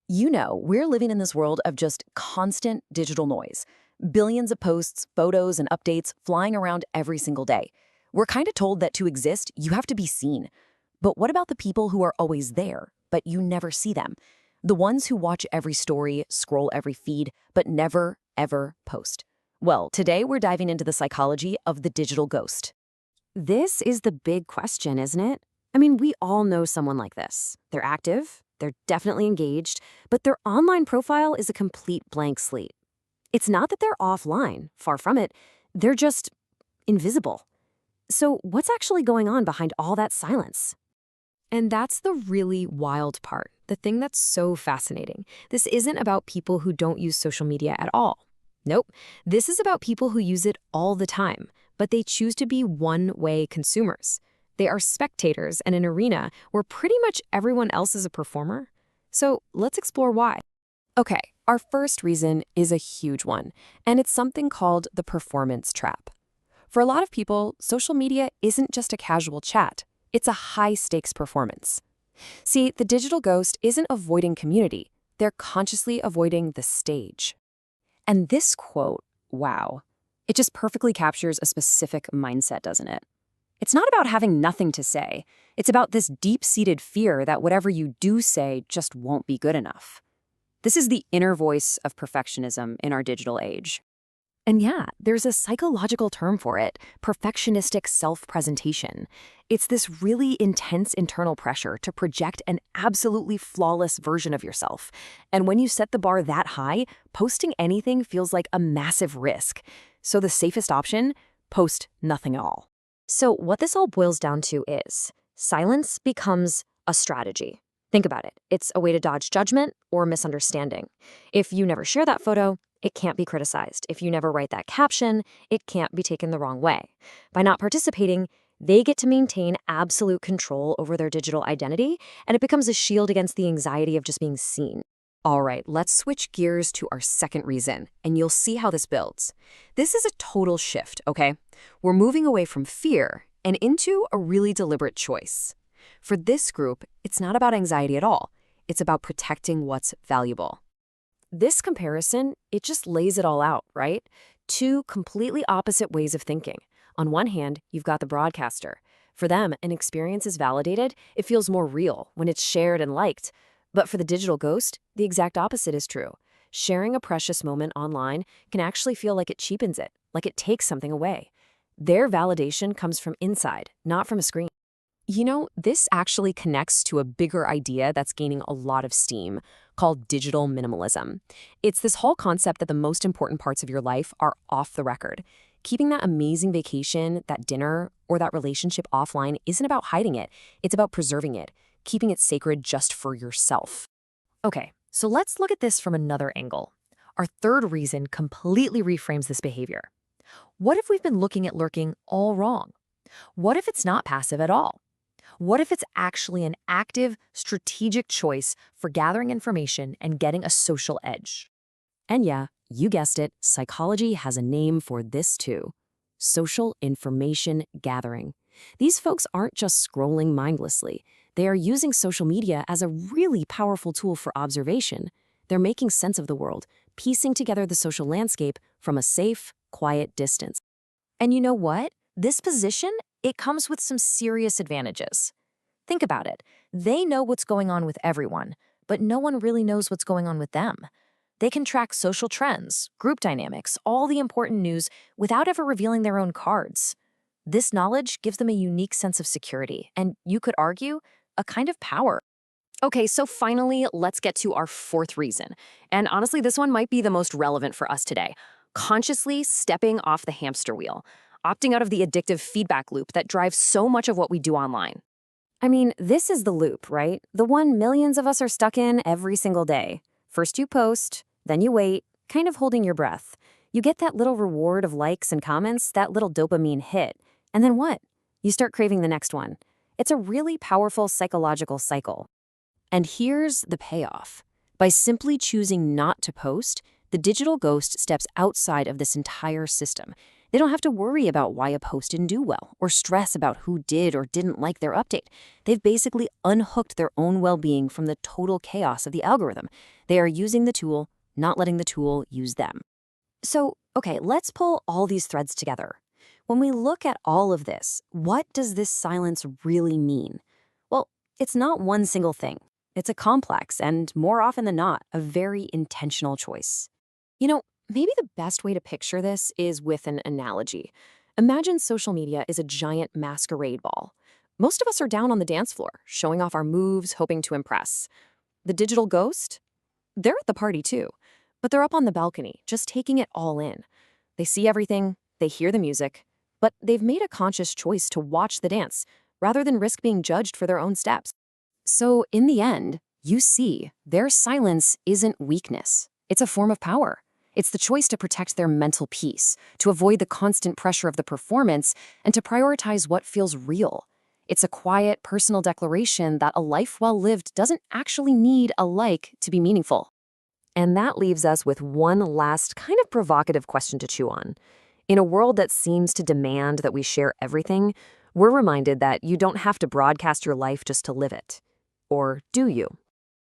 We're living in this world of just constant digital noise. Billions of posts, photos, and updates flying around every single day. We're kind of told that to exist, you have to be seen. But what about the people who are always there, but you never see them? The ones who watch every story, scroll every feed, but never, ever post. Well, today we're diving into the psychology of the digital ghost. This is the big question, isn't it? I mean, we all know someone like this. They're active, they're definitely engaged, but their online profile is a complete blank slate. It's not that they're offline, far from it. They're just invisible. So, what's actually going on behind all that silence? And that's the really wild part, the thing that's so fascinating. This isn't about people who don't use social media at all. Nope. This is about people who use it all the time, but they choose to be one-way consumers. They are spectators in an arena where pretty much everyone else is a performer. So let's explore why. Okay, our first reason is a huge one, and it's something called the performance trap. For a lot of people, social media isn't just a casual chat. It's a high-stakes performance. See, the digital ghost isn't avoiding community. They're consciously avoiding the stage. And this quote, wow, it just perfectly captures a specific mindset, doesn't it? It's not about having nothing to say. It's about this deep-seated fear that whatever you do say just won't be good enough. This is the inner voice of perfectionism in our digital age. And yeah, there's a psychological term for it, perfectionistic self-presentation. It's this really intense internal pressure to project an absolutely flawless version of yourself. And when you set the bar that high, posting anything feels like a massive risk. So the safest option, post nothing at all. So what this all boils down to is silence becomes a strategy. Think about it. It's a way to dodge judgment or misunderstanding. If you never share that photo, it can't be criticized. If you never write that caption, it can't be taken the wrong way. By not participating, they get to maintain absolute control over their digital identity, and it becomes a shield against the anxiety of just being seen. All right, let's switch gears to our second reason, and you'll see how this builds. This is a total shift, okay? We're moving away from fear and into a really deliberate choice. For this group, it's not about anxiety at all. It's about protecting what's valuable. This comparison, it just lays it all out, right? Two completely opposite ways of thinking. On one hand, you've got the broadcaster. For them, an experience is validated, it feels more real when it's shared and liked. But for the digital ghost, the exact opposite is true. Sharing a precious moment online can actually feel like it cheapens it, like it takes something away. Their validation comes from inside, not from a screen. This actually connects to a bigger idea that's gaining a lot of steam, called digital minimalism. It's this whole concept that the most important parts of your life are off the record. Keeping that amazing vacation, that dinner, or that relationship offline isn't about hiding it. It's about preserving it, keeping it sacred just for yourself. Okay, so let's look at this from another angle. Our third reason completely reframes this behavior. What if we've been looking at lurking all wrong? What if it's not passive at all? What if it's actually an active, strategic choice for gathering information and getting a social edge? And yeah, you guessed it, psychology has a name for this too. Social information gathering. These folks aren't just scrolling mindlessly. They are using social media as a really powerful tool for observation. They're making sense of the world, piecing together the social landscape from a safe, quiet distance. And you know what? This position, it comes with some serious advantages. Think about it. They know what's going on with everyone, but no one really knows what's going on with them. They can track social trends, group dynamics, all the important news without ever revealing their own cards. This knowledge gives them a unique sense of security, and you could argue, a kind of power. Okay, so finally, let's get to our fourth reason. And honestly, this one might be the most relevant for us today. Consciously stepping off the hamster wheel, opting out of the addictive feedback loop that drives so much of what we do online. I mean, this is the loop, right? The one millions of us are stuck in every single day. First you post, then you wait, kind of holding your breath. You get that little reward of likes and comments, that little dopamine hit. And then what? You start craving the next one. It's a really powerful psychological cycle. And here's the payoff. By simply choosing not to post, the digital ghost steps outside of this entire system. They don't have to worry about why a post didn't do well or stress about who did or didn't like their update. They've basically unhooked their own well-being from the total chaos of the algorithm. They are using the tool, not letting the tool use them. So, okay, let's pull all these threads together. When we look at all of this, what does this silence really mean? Well, it's not one single thing. It's a complex and, more often than not, a very intentional choice. Maybe the best way to picture this is with an analogy. Imagine social media is a giant masquerade ball. Most of us are down on the dance floor, showing off our moves, hoping to impress. The digital ghost? They're at the party too, but they're up on the balcony, just taking it all in. They see everything, they hear the music, but they've made a conscious choice to watch the dance, rather than risk being judged for their own steps. So, in the end, you see, their silence isn't weakness. It's a form of power. It's the choice to protect their mental peace, to avoid the constant pressure of the performance, and to prioritize what feels real. It's a quiet, personal declaration that a life well lived doesn't actually need a like to be meaningful. And that leaves us with one last kind of provocative question to chew on. In a world that seems to demand that we share everything, we're reminded that you don't have to broadcast your life just to live it. Or do you?